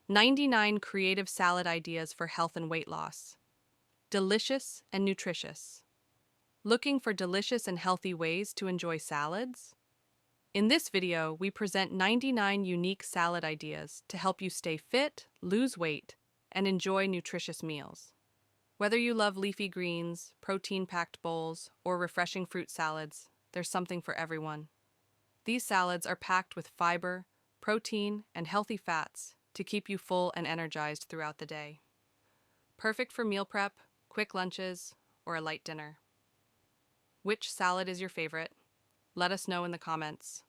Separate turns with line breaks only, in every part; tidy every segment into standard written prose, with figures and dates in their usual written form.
99 creative salad ideas for health and weight loss. Delicious and nutritious. Looking for delicious and healthy ways to enjoy salads? In this video, we present 99 unique salad ideas to help you stay fit, lose weight, and enjoy nutritious meals. Whether you love leafy greens, protein-packed bowls, or refreshing fruit salads, there's something for everyone. These salads are packed with fiber, protein, and healthy fats to keep you full and energized throughout the day. Perfect for meal prep, quick lunches, or a light dinner. Which salad is your favorite? Let us know in the comments.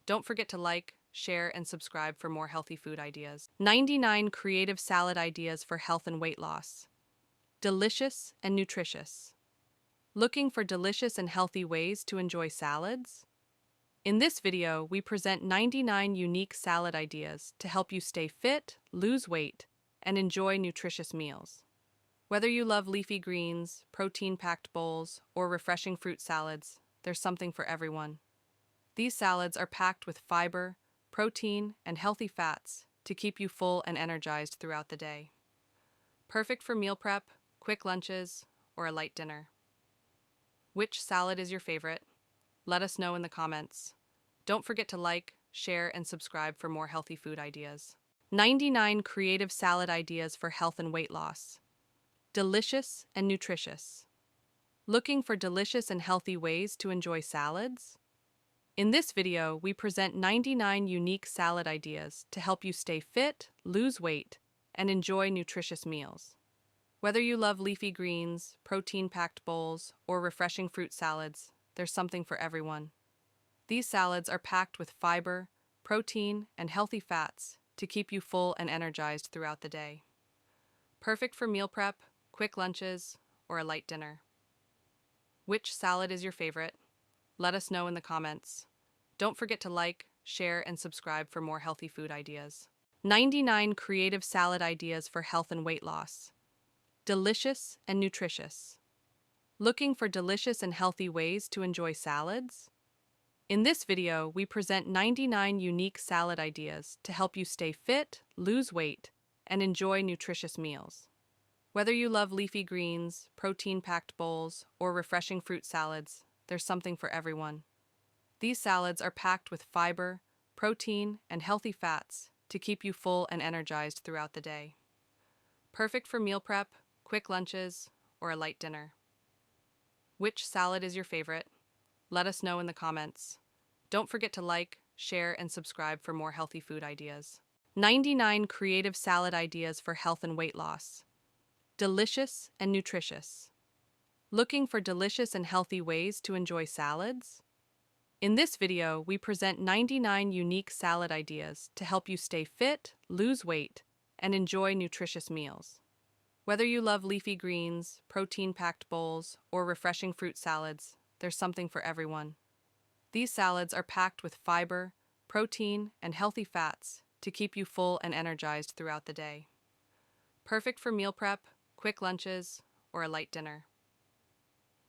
Don't forget to like, share, and subscribe for more healthy food ideas. 99 creative salad ideas for health and weight loss. Delicious and nutritious. Looking for delicious and healthy ways to enjoy salads? In this video, we present 99 unique salad ideas to help you stay fit, lose weight, and enjoy nutritious meals. Whether you love leafy greens, protein-packed bowls, or refreshing fruit salads, there's something for everyone. These salads are packed with fiber, protein, and healthy fats to keep you full and energized throughout the day. Perfect for meal prep, quick lunches, or a light dinner. Which salad is your favorite? Let us know in the comments. Don't forget to like, share, and subscribe for more healthy food ideas. 99 creative salad ideas for health and weight loss. Delicious and nutritious. Looking for delicious and healthy ways to enjoy salads? In this video, we present 99 unique salad ideas to help you stay fit, lose weight, and enjoy nutritious meals. Whether you love leafy greens, protein-packed bowls, or refreshing fruit salads, there's something for everyone. These salads are packed with fiber, protein, and healthy fats to keep you full and energized throughout the day. Perfect for meal prep, quick lunches, or a light dinner. Which salad is your favorite? Let us know in the comments. Don't forget to like, share, and subscribe for more healthy food ideas. 99 creative salad ideas for health and weight loss. Delicious and nutritious. Looking for delicious and healthy ways to enjoy salads? In this video, we present 99 unique salad ideas to help you stay fit, lose weight, and enjoy nutritious meals. Whether you love leafy greens, protein-packed bowls, or refreshing fruit salads, there's something for everyone. These salads are packed with fiber, protein, and healthy fats to keep you full and energized throughout the day. Perfect for meal prep, quick lunches, or a light dinner. Which salad is your favorite? Let us know in the comments. Don't forget to like, share, and subscribe for more healthy food ideas. 99 creative salad ideas for health and weight loss. Delicious and nutritious. Looking for delicious and healthy ways to enjoy salads? In this video, we present 99 unique salad ideas to help you stay fit, lose weight, and enjoy nutritious meals. Whether you love leafy greens, protein-packed bowls, or refreshing fruit salads, there's something for everyone. These salads are packed with fiber, protein, and healthy fats to keep you full and energized throughout the day. Perfect for meal prep, quick lunches, or a light dinner.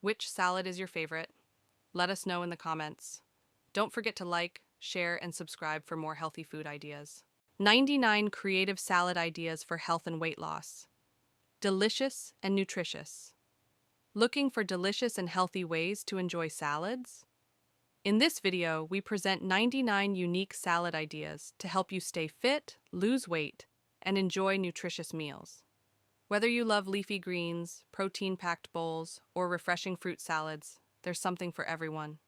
Which salad is your favorite? Let us know in the comments. Don't forget to like, share, and subscribe for more healthy food ideas. 99 creative salad ideas for health and weight loss. Delicious and nutritious. Looking for delicious and healthy ways to enjoy salads? In this video, we present 99 unique salad ideas to help you stay fit, lose weight, and enjoy nutritious meals. Whether you love leafy greens, protein-packed bowls, or refreshing fruit salads, there's something for everyone.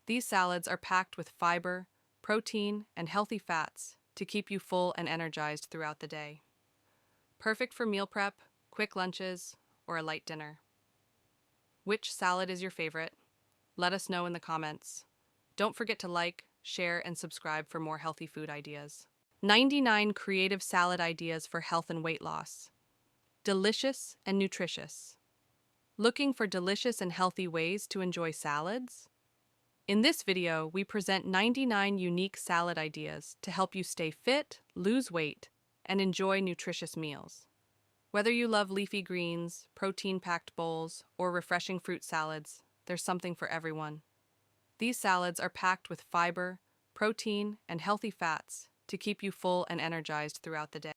These salads are packed with fiber, protein, and healthy fats to keep you full and energized throughout the day. Perfect for meal prep, quick lunches, or a light dinner. Which salad is your favorite? Let us know in the comments. Don't forget to like, share, and subscribe for more healthy food ideas. 99 creative salad ideas for health and weight loss. Delicious and nutritious. Looking for delicious and healthy ways to enjoy salads? In this video, we present 99 unique salad ideas to help you stay fit, lose weight, and enjoy nutritious meals. Whether you love leafy greens, protein-packed bowls, or refreshing fruit salads, there's something for everyone. These salads are packed with fiber, protein, and healthy fats to keep you full and energized throughout the day.